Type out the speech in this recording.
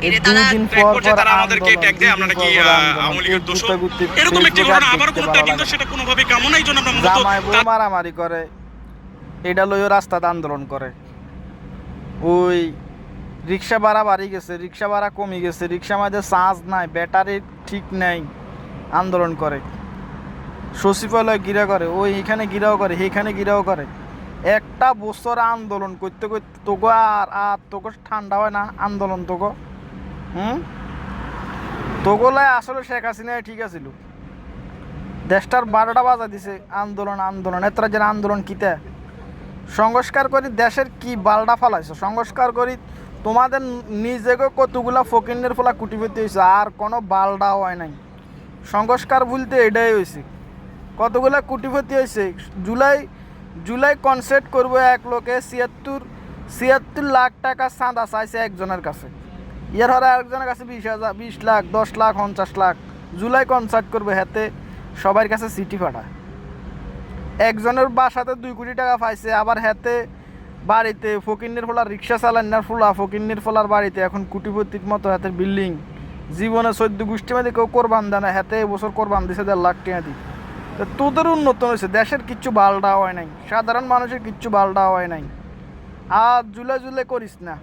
এই দুদিন পর পর আমাদেরকে ট্যাগ দেয়, আপনারা কি আওয়ামী লীগের দোষর, এরকম একটি ঘটনা আবার ঘটে, কিন্তু সেটা কোনোভাবে কামনাই জন্য আমরা মূলত জামাই বউ মারামারি করে, এটা লইও রাস্তাতে আন্দোলন করে। ওই রিক্সা ভাড়া বাড়ি গেছে, রিক্সা ভাড়া কমে গেছে, রিক্সা মাঝে চার্জ নাই, ব্যাটারি ঠিক নাই, আন্দোলন করে। সচিবালয় গিরা করে, ওই এখানে গিরাও করে, সেইখানে গিরাও করে। একটা বছর আন্দোলন করতে করতে তোকে আর আর তোকে ঠান্ডা হয় না আন্দোলন তোকে? তোগুলাই আসলে শেখ হাসিনায় ঠিক আছিল। দেশটার 12টা বাজা দিছে আন্দোলন আন্দোলন, এত যে আন্দোলন কিতা সংস্কার করি, দেশের কি বালডা ফালাইছো সংস্কার করি। তোমাদের নিজেকে কতগুলা ফকিনের ফলা কুটিপতি হয়েছে, আর কোনো বালডা হয় নাই। সংস্কার বলতে এটাই হয়েছে, কতগুলা কুটিপতি হয়েছে। জুলাই জুলাই কনসার্ট করবো এক লোকে 76 লাখ টাকা চাঁদা চাইছে একজনের কাছে। ইয়ার হরে আরেকজনের কাছে 20 লাখ, 10 লাখ, 50 লাখ। জুলাই কনসার্ট করবে, হাতে সবার কাছে চিঠি পাঠায়। একজনের বাসাতে 2 কোটি টাকা পাইছে, আবার হাতে বাড়িতে ফকিন্নির ফোলার রিক্সা চালান্নার ফোলা ফকিন্নির ফোলার বাড়িতে এখন কুটিপতির মতো হাতের বিল্ডিং। জীবনে 14 গোষ্ঠী মধ্যে কেউ কোরবান দেয় না, হাতে এবছর কোরবান দিছে 1.5 লাখ টাকা দিয়ে। তোদের উন্নত হয়েছে, দেশের কিচ্ছু বালটা হয় নাই, সাধারণ মানুষের কিচ্ছু বালটা হয় নাই। আর জুলাই করিস না।